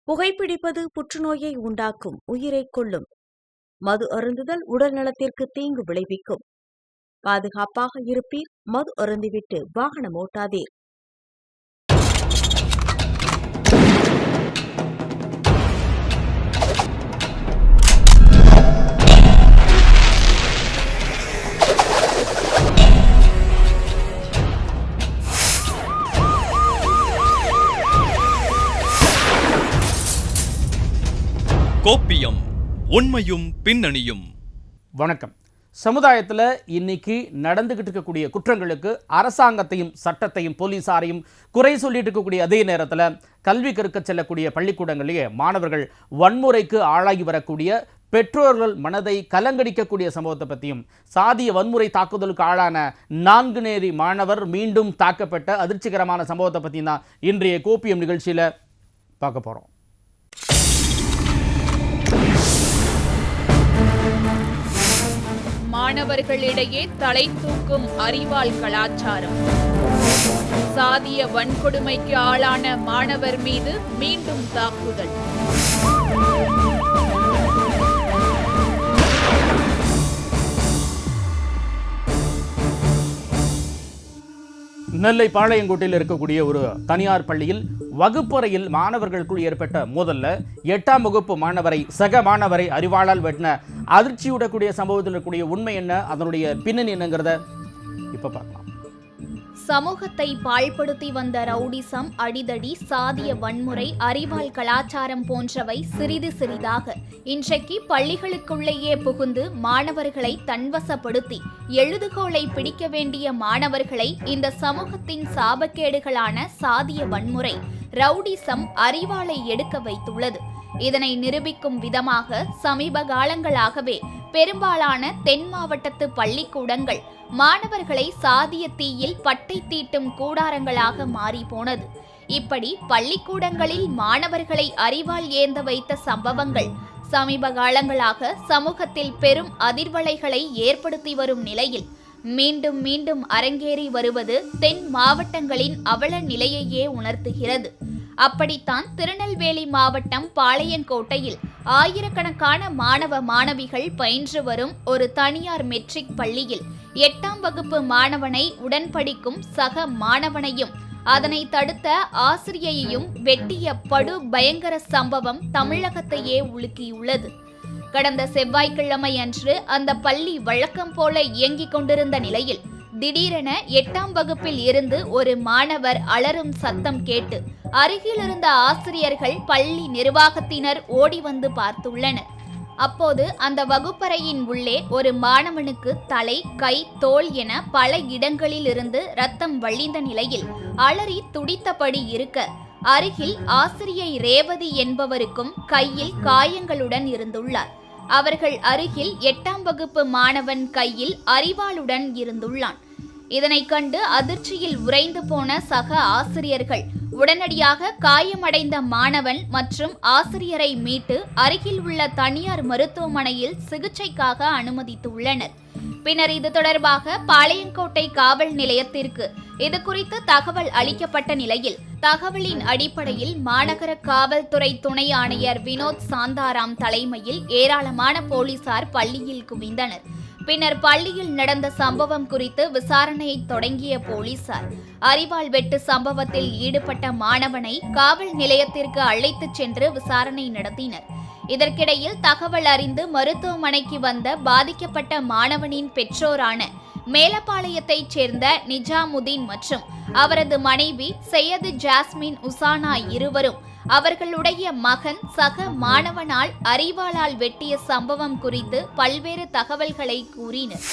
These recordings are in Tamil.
புகைப்பிடிப்பது புற்றுநோயை உண்டாக்கும், உயிரைக் கொல்லும். மது அருந்துதல் உடல் நலத்திற்கு தீங்கு விளைவிக்கும். பாதுகாப்பாக இருப்பீர், மது அருந்திவிட்டு வாகனம் ஓட்டாதீர். கோப்பியம், உண்மையும் பின்னணியும். வணக்கம். சமுதாயத்தில் இன்னைக்கு நடந்துகிட்டு இருக்கக்கூடிய குற்றங்களுக்கு அரசாங்கத்தையும் சட்டத்தையும் போலீசாரையும் குறை சொல்லிட்டு இருக்கக்கூடிய அதே நேரத்தில் கல்வி கற்க செல்லக்கூடிய பள்ளிக்கூடங்களிலே மாணவர்கள் வன்முறைக்கு ஆளாகி வரக்கூடிய பெற்றோர்கள் மனதை கலங்கடிக்கக்கூடிய சம்பவத்தை பற்றியும், சாதிய வன்முறை தாக்குதலுக்கு ஆளான 4 நேரி மாணவர் மீண்டும் தாக்கப்பட்ட அதிர்ச்சிகரமான சம்பவத்தை பற்றியும் தான் இன்றைய கோப்பியம் நிகழ்ச்சியில் பார்க்க போகிறோம். மாணவர்களிடையே தலை தூக்கும் அறிவால் கலாச்சாரம். சாதிய வன்கொடுமைக்கு ஆளான மாணவர் மீது மீண்டும் தாக்குதல். நெல்லை பாளையங்கோட்டையில் இருக்கக்கூடிய ஒரு தனியார் பள்ளியில் வகுப்பறையில் மாணவர்களுக்குள் ஏற்பட்ட மோதல்ல 8ஆம் வகுப்பு மாணவரை சக மாணவரை அறிவாளால் வெட்டின அதிர்ச்சியுடக்கூடிய சம்பவத்தில் இருக்கக்கூடிய உண்மை என்ன, அதனுடைய பின்னணி என்னங்கிறத இப்ப பார்க்கலாம். சமூகத்தை பாழ்படுத்தி வந்த ரவுடிசம், அடிதடி, சாதிய வன்முறை, அறிவால் கலாச்சாரம் போன்றவை சிறிது சிறிதாக இன்றைக்கு பள்ளிகளுக்குள்ளேயே புகுந்து மாணவர்களை தன்வசப்படுத்தி எழுதுகோலை பிடிக்க வேண்டிய மாணவர்களை இந்த சமூகத்தின் சாபக்கேடுகளான சாதிய வன்முறை, ரவுடிசம் அறிவாலை எடுக்க வைத்துள்ளது. இதனை நிரூபிக்கும் விதமாக சமீப காலங்களாகவே பெரும்பாலான தென் மாவட்டத்து பள்ளிக்கூடங்கள் மாணவர்களை சாதிய தீயில் பட்டை தீட்டும் கூடாரங்களாக மாறி போனது. இப்படி பள்ளிக்கூடங்களில் மாணவர்களை அறிவால் ஏந்த வைத்த சம்பவங்கள் சமீப காலங்களாக சமூகத்தில் பெரும் அதிர்வலைகளை ஏற்படுத்தி வரும் நிலையில் மீண்டும் மீண்டும் அரங்கேறி வருவது தென் மாவட்டங்களின் அவல நிலையையே உணர்த்துகிறது. அப்படித்தான் திருநெல்வேலி மாவட்டம் பாளையங்கோட்டையில் ஆயிரக்கணக்கான மாணவ மாணவிகள் பயின்று வரும் ஒரு தனியார் மெட்ரிக் பள்ளியில் 8ஆம் வகுப்பு மாணவனை உடன் படிக்கும் சக மாணவனையும் அதனை தடுத்த ஆசிரியையையும் வெட்டிய படு பயங்கர சம்பவம் தமிழகத்தையே உலுக்கியுள்ளது. கடந்த செவ்வாய்க்கிழமை அன்று அந்த பள்ளி வழக்கம் போல இயங்கிக் கொண்டிருந்த நிலையில் திடீரென 8ஆம் வகுப்பில் இருந்து ஒரு மாணவர் அலறும் சத்தம் கேட்டு அருகில் இருந்த ஆசிரியர்கள், பள்ளி நிர்வாகத்தினர் ஓடி வந்து பார்த்துள்ளனர். அப்போது அந்த வகுப்பறையின் உள்ளே ஒரு மாணவனுக்கு தலை, கை, தோள் என பல இடங்களில் இருந்து ரத்தம் வழிந்த நிலையில் அலறி துடித்தபடி இருக்க, அருகில் ஆசிரியை ரேவதி என்பவருக்கும் கையில் காயங்களுடன் இருந்துள்ளார். அவர்கள் அருகில் 8ஆம் வகுப்பு மாணவன் கையில் அரிவாளுடன் இருந்துள்ளான். இதனை கண்டு அதிர்ச்சியில் உறைந்து போன சக ஆசிரியர்கள் உடனடியாக காயமடைந்த மாணவன் மற்றும் ஆசிரியரை மீட்டு அருகில் உள்ள தனியார் மருத்துவமனையில் சிகிச்சைக்காக அனுமதித்துள்ளனர். பின்னர் இது தொடர்பாக பாளையங்கோட்டை காவல் நிலையத்திற்கு இது குறித்து தகவல் அளிக்கப்பட்ட நிலையில் தகவலின் அடிப்படையில் மாநகர காவல்துறை துணை ஆணையர் வினோத் சாந்தாராம் தலைமையில் ஏராளமான போலீசார் பள்ளியில் குவிந்தனர். பின்னர் பள்ளியில் நடந்த சம்பவம் குறித்து விசாரணையை தொடங்கிய போலீசார் அரிவாள் வெட்டு சம்பவத்தில் ஈடுபட்ட மாணவனை காவல் நிலையத்திற்கு அழைத்துச் சென்று விசாரணை நடத்தினர். இதற்கிடையில் தகவல் அறிந்து மருத்துவமனைக்கு வந்த பாதிக்கப்பட்ட மாணவனின் பெற்றோரான மேலப்பாளையத்தைச் சேர்ந்த நிஜாமுதீன் மற்றும் அவரது மனைவி சையது ஜாஸ்மின் உசானா இருவரும் அவர்களுடைய மகன் சக மாணவனால் அரிவாளால் வெட்டிய சம்பவம் குறித்து பல்வேறு தகவல்களை கூறினர்.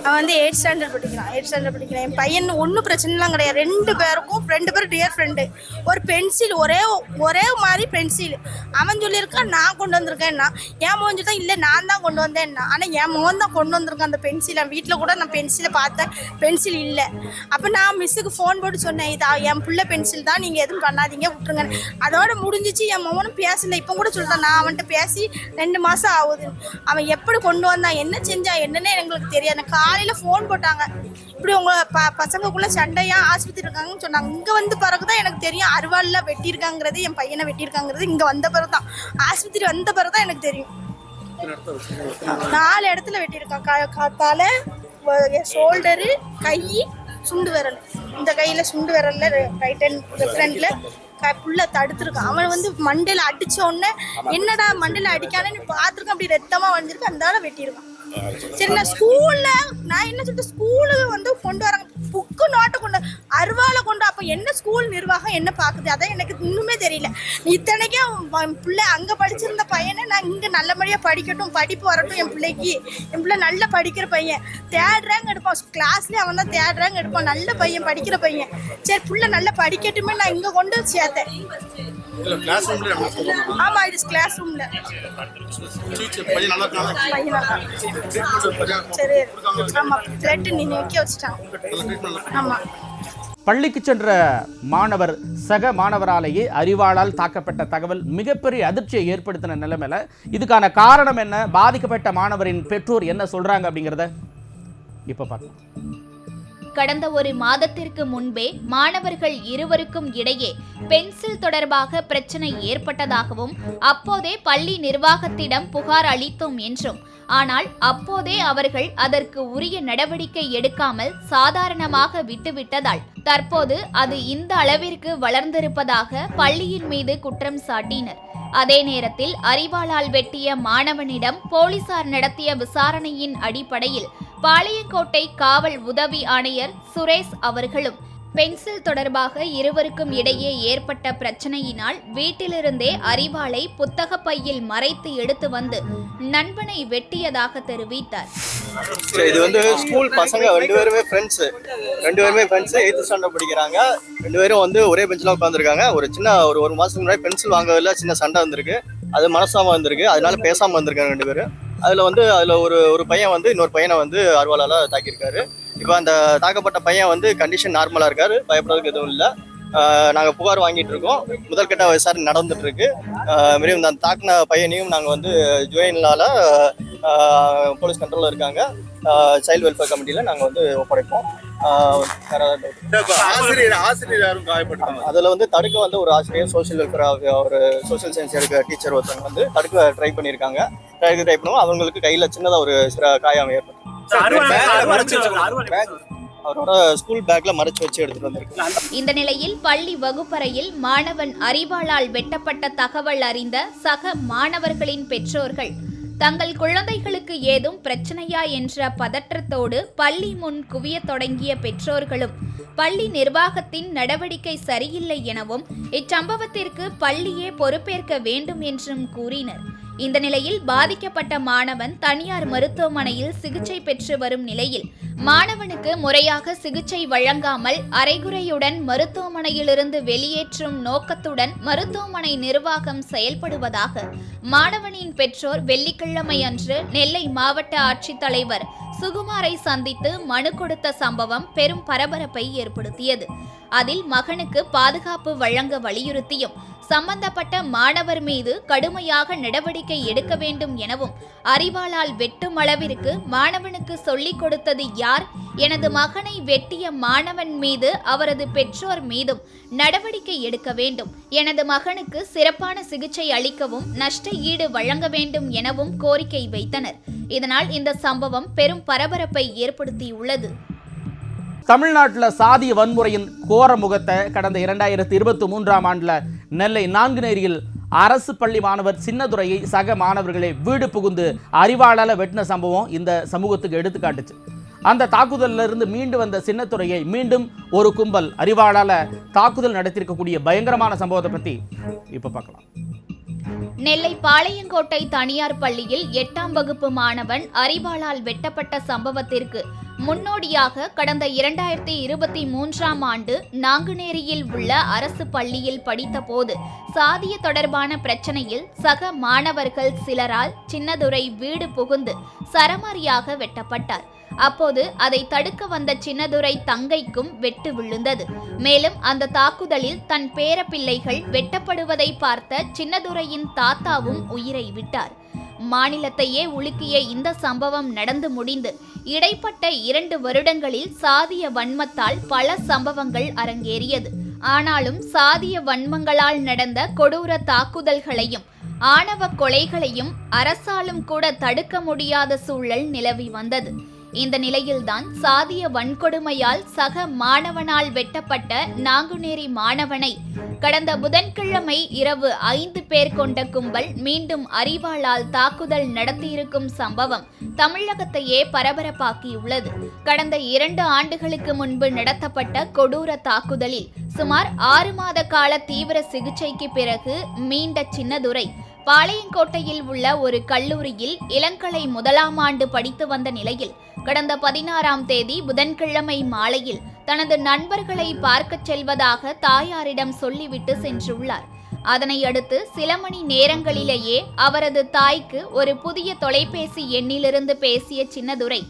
அவன் 8th ஸ்டாண்டர்ட் படிக்கிறான். என் பையன் ஒன்றும் பிரச்சனைலாம் கிடையாது. 2 பேரும் டியர் ஃப்ரெண்டு. ஒரு பென்சில் ஒரே மாதிரி பென்சில் அவன் சொல்லியிருக்கான், நான் கொண்டு வந்திருக்கேன்னா. என் மோன் தான் இல்லை, நான் தான் கொண்டு வந்தேன்னா. ஆனால் என் மோன் தான் கொண்டு வந்திருக்கேன் அந்த பென்சில். என் வீட்டில் கூட நான் பென்சிலை பார்த்தேன், பென்சில் இல்லை. அப்போ நான் மிஸ்ஸுக்கு ஃபோன் போட்டு சொன்னேன், இதா என் பிள்ளை பென்சில் தான், நீங்கள் எதுவும் பண்ணாதீங்க, விட்டுருங்க. அதோட முடிஞ்சிச்சு, என் மகனும் பேசல. இப்போ கூட சொல்லிட்டான், நான் அவன்கிட்ட பேசி 2 மாதம் ஆகுது. அவன் எப்படி கொண்டு வந்தான், என்ன செஞ்சான் என்னன்னே எங்களுக்கு தெரியாது. காலையில் ஃபோன் போட்டாங்க, இப்படி உங்கள் பசங்களுக்குள்ளே சண்டையா ஆஸ்பத்திரி இருக்காங்கன்னு சொன்னாங்க. இங்கே வந்து பிறகு தான் எனக்கு தெரியும் அருவாளில் வெட்டியிருக்காங்கிறது, என் பையனை வெட்டியிருக்காங்கிறது இங்கே வந்த பிறகு தான், ஆஸ்பத்திரி வந்த பிறகு தான் எனக்கு தெரியும். 4 இடத்துல வெட்டியிருக்கான். தலை, ஷோல்டரு, கை, சுண்டு விரல். இந்த கையில் சுண்டு விரல்ல ரைட் ஹேண்ட் ஃப்ரண்ட்ல புள்ள தடுத்துருக்கான். அவன் வந்து மண்டையில் அடிச்ச உடனே என்னடா மண்டையில் அடிக்கானு பார்த்துருக்கான், அப்படி ரத்தமாக வந்துருக்கு, அந்த வெட்டியிருக்கான். சரி, நான் ஸ்கூல்ல நான் என்ன சொல்லிட்டு ஸ்கூலுக்கு வந்து கொண்டு வராங்க, புக்கு நோட்டை கொண்டு அருவாலை கொண்டு. அப்போ என்ன ஸ்கூல் நிர்வாகம் என்ன பார்க்குது, அதான் எனக்கு இன்னுமே தெரியல. இத்தனைக்கும் பிள்ளை அங்கே படிச்சிருந்த பையனை நான் இங்கே நல்லபடியாக படிக்கட்டும், படிப்பு வரட்டும் என் பிள்ளைக்கு. என் பிள்ளை நல்லா படிக்கிற பையன், 3rd ரேங்க் எடுப்பான் கிளாஸ்லேயே, அவன் தான் 3rd ரேங்க் எடுப்பான், நல்ல பையன், படிக்கிற பையன். சரி, பிள்ளை நல்லா படிக்கட்டுமே நான் இங்கே கொண்டு சேர்த்தேன். ஆமா, இது கிளாஸ் ரூம்ல சரி. ஆமா, பிளட் நிக்க வச்சிட்டாங்க. ஆமா. பள்ளிக்கு சென்ற மாணவர் சக மாணவராலேயே அரிவாளால் தாக்கப்பட்ட தகவல் மிகப்பெரிய அதிர்ச்சியை ஏற்படுத்தின நிலைமையில இதுக்கான காரணம் என்ன, பாதிக்கப்பட்ட மாணவரின் பெற்றோர் என்ன சொல்றாங்க அப்படிங்கிறத இப்ப பார்க்கலாம். கடந்த ஒரு மாதத்திற்கு முன்பே மாணவர்கள் இருவருக்கும் இடையே பென்சில் தொடர்பாக பிரச்சனை ஏற்பட்டதாகவும் அப்போதே பள்ளி நிர்வாகத்திடம் புகார் அளித்தோம் என்றும், ஆனால் அப்போதே அவர்கள் அதற்கு உரிய நடவடிக்கை எடுக்காமல் சாதாரணமாக விட்டுவிட்டதால் தற்போது அது இந்த அளவிற்கு வளர்ந்திருப்பதாக பள்ளியின் மீது குற்றம் சாட்டினர். அதே நேரத்தில் அரிவாளால் வெட்டிய மாணவனிடம் போலீசார் நடத்திய விசாரணையின் அடிப்படையில் பாளையங்கோட்டை காவல் உதவி ஆணையர் சுரேஷ் அவர்களும் பென்சில் தொடர்பாக இருவருக்கும் இடையே ஏற்பட்ட பிரச்சனையினால் வீட்டிலிருந்தே அரிவாளை புத்தக பையில் மறைத்து எடுத்து வந்து நண்பனை வெட்டியதாக தெரிவித்தார். இது வந்து ஸ்கூல் பசங்க 2 பேருமே ஃப்ரெண்ட்ஸ், 8th ஸ்டாண்டர்ட் படிக்கிறாங்க. 2 பேரும் வந்து ஒரே பெஞ்சில் உட்காந்துருக்காங்க. ஒரு மாசத்துக்கு முன்னாடி பென்சில் வாங்கல சின்ன சண்டை வந்திருக்கு, அது மனசாம வந்திருக்கு, அதனால பேசாம வந்திருக்காங்க 2 பேரும். அதுல ஒரு பையன் வந்து இன்னொரு பையனை வந்து அருவாளால தாக்கியிருக்காரு. இப்போ அந்த தாக்கப்பட்ட பையன் வந்து கண்டிஷன் நார்மலா இருக்காரு, பயப்படுறதுக்கு எதுவும் இல்லை. நாங்கள் புகார் வாங்கிட்டு இருக்கோம், முதல்கட்ட விசாரணை நடந்துட்டு இருக்கு. மாரி அந்த தாக்கின பையனையும் நாங்கள் வந்து ஜுவைனலால போலீஸ் கண்ட்ரோலில் இருக்காங்க, சைல்டு வெல்ஃபேர் கமிட்டியில் நாங்கள் வந்து ஒப்படைப்போம். அதில் வந்து தடுக்க வந்து ஒரு ஆசிரியர், சோஷியல் வெல்ஃபேர் ஒரு சோஷியல் சயின்ஸ் எடுக்க டீச்சர் ஒருத்தவங்க வந்து தடுக்க ட்ரை பண்ணியிருக்காங்க. ட்ரை பண்ணுவோம், அவங்களுக்கு கையில் சின்னதாக ஒரு காயம் ஏற்படும். அவரோட ஸ்கூல் பேக்ல மறைச்சு வச்சு எடுத்துட்டு வந்திருக்கு. இந்த நிலையில் பள்ளி வகுப்பறையில் மாணவன் அரிவாளால் வெட்டப்பட்ட தகவல் அறிந்த சக மாணவர்களின் பெற்றோர்கள் தங்கள் குழந்தைகளுக்கு ஏதும் பிரச்சனையா என்ற பதற்றத்தோடு பள்ளி முன் குவிய தொடங்கிய பெற்றோர்களும் பள்ளி நிர்வாகத்தின் நடவடிக்கை சரியில்லை எனவும் இச்சம்பவத்திற்கு பள்ளியே பொறுப்பேற்க வேண்டும் என்றும் கூறினர். இந்த நிலையில் பாதிக்கப்பட்ட மாணவன் தனியார் மருத்துவமனையில் சிகிச்சை பெற்று வரும் நிலையில் மாணவனுக்கு முறையாக சிகிச்சை வழங்காமல் அரைகுறையுடன் மருத்துவமனையிலிருந்து வெளியேற்றும் நோக்கத்துடன் மருத்துவமனை நிர்வாகம் செயல்படுவதாக மாணவனின் பெற்றோர் வெள்ளிக்கிழமை அன்று நெல்லை மாவட்ட ஆட்சித்தலைவர் சுகுமாரை சந்தித்து மனு கொடுத்த சம்பவம் பெரும் பரபரப்பை ஏற்படுத்தியது. அதில் மகனுக்கு பாதுகாப்பு வழங்க வலியுறுத்தியும் சம்பந்தப்பட்ட மாணவர் மீது கடுமையாக நடவடிக்கை எடுக்க வேண்டும் எனவும் அரிவாளால் வெட்டும் அளவிற்கு மாணவனுக்கு சொல்லிக் கொடுத்தது யார், எனது மகனை வெட்டிய மாணவன் மீது அவரது பெற்றோர் மீதும் நடவடிக்கை எடுக்க வேண்டும், எனது மகனுக்கு சிறப்பான சிகிச்சை அளிக்கவும் நஷ்ட ஈடு வழங்க வேண்டும் எனவும் கோரிக்கை வைத்தனர். இதனால் இந்த சம்பவம் பெரும் பரபரப்பை ஏற்படுத்தியுள்ளது. தமிழ்நாட்டில் சாதிய வன்முறையின் கோர முகத்தை கடந்த 2023ஆம் ஆண்டில் நெல்லை நான்குநேரியில் அரசு பள்ளி மாணவர் சின்னதுரையை சக மாணவர்களை வீடு புகுந்து அரிவாளால் வெட்டின சம்பவம் இந்த சமூகத்துக்கு எடுத்துக்காட்டுச்சு. அந்த தாக்குதலில் இருந்து மீண்டு வந்த சின்னதுரையை மீண்டும் ஒரு கும்பல் அரிவாளால் தாக்குதல் நடத்தியிருக்கக்கூடிய பயங்கரமான சம்பவத்தை பற்றி இப்போ பார்க்கலாம். நெல்லை பாளையங்கோட்டை தனியார் பள்ளியில் 8ஆம் வகுப்பு மாணவன் அரிவாளால் வெட்டப்பட்ட சம்பவத்திற்கு முன்னோடியாக கடந்த 2023ஆம் ஆண்டு நாங்குநேரியில் உள்ள அரசு பள்ளியில் படித்த போது சாதிய தொடர்பான பிரச்சனையில் சக மாணவர்கள் சிலரால் சின்னதுரை வீடு புகுந்து சரமாரியாக வெட்டப்பட்டார். அப்போது அதை தடுக்க வந்த சின்னதுரை தங்கைக்கும் வெட்டு விழுந்தது. மேலும் அந்த தாக்குதலில் தன் பேரப்பிள்ளைகள் வெட்டப்படுவதை பார்த்த சின்னதுரையின் தாத்தாவும் உயிரை விட்டார். மாநிலத்தையே உலுக்கிய இந்த சம்பவம் நடந்து முடிந்து இடைப்பட்ட 2 வருடங்களில் சாதிய வன்மத்தால் பல சம்பவங்கள் அரங்கேறியது. ஆனாலும் சாதிய வன்மங்களால் நடந்த கொடூர தாக்குதல்களையும் ஆணவ கொலைகளையும் அரசாலும் கூட தடுக்க முடியாத சூழல் நிலவி வந்தது. இந்த நிலையில்தான் சாதிய வன்கொடுமையால் சக மாணவனால் வெட்டப்பட்ட நாங்குநேரி மாணவனை கடந்த புதன்கிழமை இரவு 5 பேர் கொண்ட கும்பல் மீண்டும் அரிவாளால் தாக்குதல் நடத்தியிருக்கும் சம்பவம் தமிழகத்தையே பரபரப்பாக்கியுள்ளது. கடந்த 2 ஆண்டுகளுக்கு முன்பு நடத்தப்பட்ட கொடூர தாக்குதலில் சுமார் 6 மாத கால தீவிர சிகிச்சைக்கு பிறகு மீண்ட சின்னதுரை பாளையங்கோட்டையில் உள்ள ஒரு கல்லூரியில் இளங்கலை 1ஆம் ஆண்டு படித்து வந்த நிலையில் கடந்த 16ஆம் தேதி புதன்கிழமை மாலையில் தனது நண்பர்களை பார்க்கச் செல்வதாக தாயாரிடம் சொல்லிவிட்டு சென்றுள்ளார். அதனை அடுத்து சில மணி நேரங்களிலேயே அவரது தாய்க்கு ஒரு புதிய தொலைபேசி எண்ணிலிருந்து பேசிய சின்னதுரை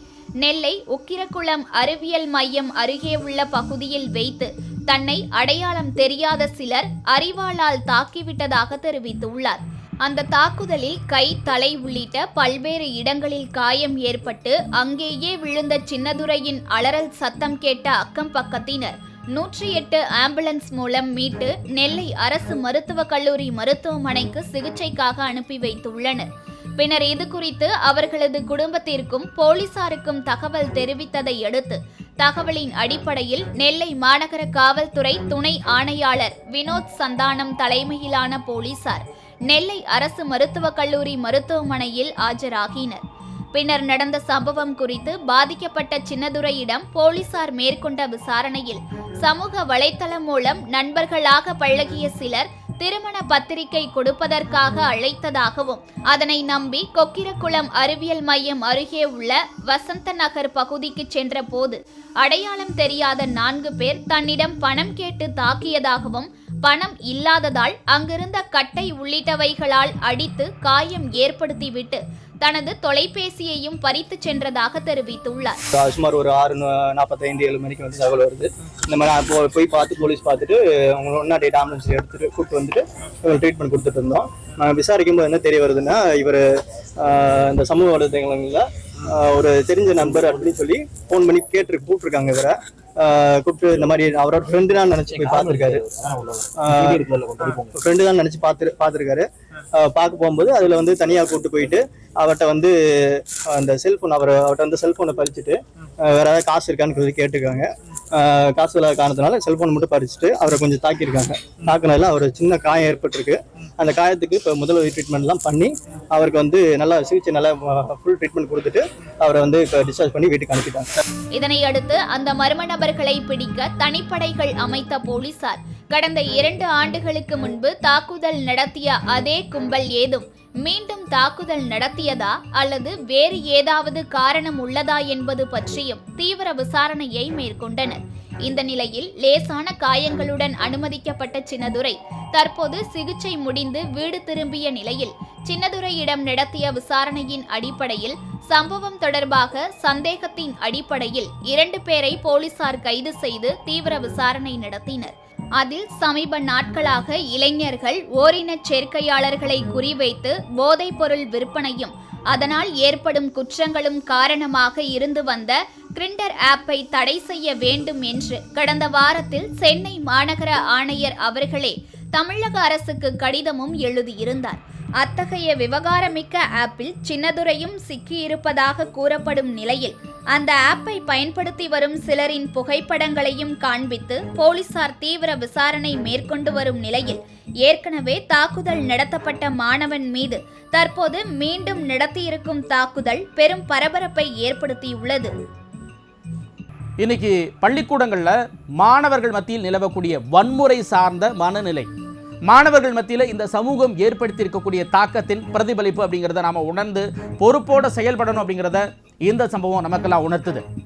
நெல்லை உக்கிரகுளம் அறிவியல் மையம் அருகே உள்ள பகுதியில் வைத்து தன்னை அடையாளம் தெரியாத சிலர் அரிவாளால் தாக்கிவிட்டதாக தெரிவித்துள்ளார். அந்த தாக்குதலில் கை, தலை உள்ளிட்ட பல்வேறு இடங்களில் காயம் ஏற்பட்டு அங்கேயே விழுந்த சின்னதுரையின் அலறல் சத்தம் கேட்ட அக்கம் பக்கத்தினர் 108 ஆம்புலன்ஸ் மூலம் மீட்டு நெல்லை அரசு மருத்துவக் கல்லூரி மருத்துவமனைக்கு சிகிச்சைக்காக அனுப்பி வைத்துள்ளனர். பின்னர் இது குறித்து அவர்களது குடும்பத்திற்கும் போலீசாருக்கும் தகவல் தெரிவித்ததை அடுத்து தகவலின் அடிப்படையில் நெல்லை மாநகர காவல்துறை துணை ஆணையாளர் வினோத் சந்தானம் தலைமையிலான போலீசார் நெல்லை அரசு மருத்துவக் கல்லூரி மருத்துவமனையில் ஆஜராகினர். பின்னர் நடந்த சம்பவம் குறித்து பாதிக்கப்பட்ட சின்னதுரையிடம் போலீசார் மேற்கொண்ட விசாரணையில் சமூக வலைத்தளம் மூலம் நண்பர்களாக பழகிய சிலர் திருமண பத்திரிகை கொடுப்பதற்காக அழைத்ததாகவும் அதனை நம்பி கொக்கிரகுளம் அறிவியல் மையம் அருகே உள்ள வசந்த நகர் பகுதிக்கு சென்ற போது அடையாளம் தெரியாத 4 பேர் தன்னிடம் பணம் கேட்டு தாக்கியதாகவும் பணம் இல்லாததால் அங்கிருந்த கட்டை உள்ளிட்டவைகளால் அடித்து காயம் ஏற்படுத்திவிட்டு தனது தொலைபேசியையும் பறித்து சென்றதாக தெரிவித்துள்ளார். சுமார் ஒரு 6:45-7 மணிக்கு வந்து தகவல் வருது. இந்த மாதிரி போய் பார்த்து போலீஸ் பார்த்துட்டு அவங்க ஒன்றா டேட் ஆம்புலன்ஸ் எடுத்துட்டு கூப்பிட்டு வந்துட்டு ட்ரீட்மெண்ட் கொடுத்துட்டு இருந்தோம். விசாரிக்கும் போது என்ன தெரிய வருதுன்னா, இவர் இந்த சமூக வலைதளங்களில் ஒரு தெரிஞ்ச நண்பர் அப்படின்னு சொல்லி ஃபோன் பண்ணி கூப்பிட்டுருக்காங்க. இவரை கூப்பிட்டு இந்த மாதிரி அவரோட ஃப்ரெண்டு தான் நினச்சி போய் பார்த்துருக்காரு. ஃப்ரெண்டு தான் நினச்சி பார்த்துருக்காரு. பார்க்க போகும்போது அதில் வந்து தனியாக கூப்பிட்டு போயிட்டு அவர்கிட்ட வந்து அந்த செல்ஃபோன் அவர்கிட்ட வந்து செல்ஃபோனை பறிச்சுட்டு வேற ஏதாவது காசு இருக்கான்னு சொல்லி கேட்டிருக்காங்க. காசு இல்லாத காரணத்தினால செல்ஃபோன் மட்டும் பறிச்சுட்டு அவரை கொஞ்சம் தாக்கியிருக்காங்க. தாக்குனால அவர் சின்ன காயம் ஏற்பட்டிருக்கு. அந்த காயத்துக்கு இப்போ முதலுதவி ட்ரீட்மெண்ட்லாம் பண்ணி அவருக்கு வந்து நல்லா சிகிச்சை, நல்லா ஃபுல் ட்ரீட்மெண்ட் கொடுத்துட்டு அவரை வந்து இப்போ டிஸ்சார்ஜ் பண்ணி வீட்டுக்கு அனுப்பிட்டாங்க. இதனை அடுத்து அந்த மர்ம நபர்களை பிடிக்க தனிப்படைகள் அமைத்த போலீசார் கடந்த 2 ஆண்டுகளுக்கு முன்பு தாக்குதல் நடத்திய அதே கும்பல் ஏதும் மீண்டும் தாக்குதல் நடத்தியதா அல்லது வேறு ஏதாவது காரணம் உள்ளதா என்பது பற்றியும் தீவிர விசாரணையை மேற்கொண்டனர். இந்த நிலையில் லேசான காயங்களுடன் அனுமதிக்கப்பட்ட சின்னதுரை தற்போது சிகிச்சை முடிந்து வீடு திரும்பிய நிலையில் சின்னதுரையிடம் நடத்திய விசாரணையின் அடிப்படையில் சம்பவம் தொடர்பாக சந்தேகத்தின் அடிப்படையில் 2 பேரை போலீசார் கைது செய்து தீவிர விசாரணை நடத்தினர். அதில் சமீப நாட்களாக இளைஞர்கள் ஓரினச் சேர்க்கையாளர்களை குறிவைத்து போதைப் பொருள் விற்பனையும் அதனால் ஏற்படும் குற்றங்களும் காரணமாக இருந்து வந்த கிரிண்டர் ஆப்பை தடை செய்ய வேண்டும் என்று கடந்த வாரத்தில் சென்னை மாநகர ஆணையர் அவர்களே தமிழக அரசுக்கு கடிதமும் எழுதியிருந்தார். அத்தகைய விவகாரமிக்க ஆப்பில் சின்னதுரையும் சிக்கியிருப்பதாக கூறப்படும் நிலையில் அந்த ஆப்பை பயன்படுத்தி வரும் சிலரின் புகைப்படங்களையும் காண்பித்து போலீசார் தீவிர விசாரணை மேற்கொண்டு வரும் நிலையில் ஏற்கனவே தாக்குதல் நடத்தப்பட்ட மாணவன் மீது தற்போது மீண்டும் நடத்தியிருக்கும் தாக்குதல் பெரும் பரபரப்பை ஏற்படுத்தியுள்ளது. இன்னைக்கு பள்ளிக்கூடங்களில் மாணவர்கள் மத்தியில் நிலவக்கூடிய வன்முறை சார்ந்த மனநிலை, மாணவர்கள் மத்தியில் இந்த சமூகம் ஏற்படுத்தியிருக்கக்கூடிய தாக்கத்தின் பிரதிபலிப்பு அப்படிங்கிறத நாம் உணர்ந்து பொறுப்போடு செயல்படணும் அப்படிங்கிறத இந்த சம்பவம் நமக்கெல்லாம் உணர்த்துது.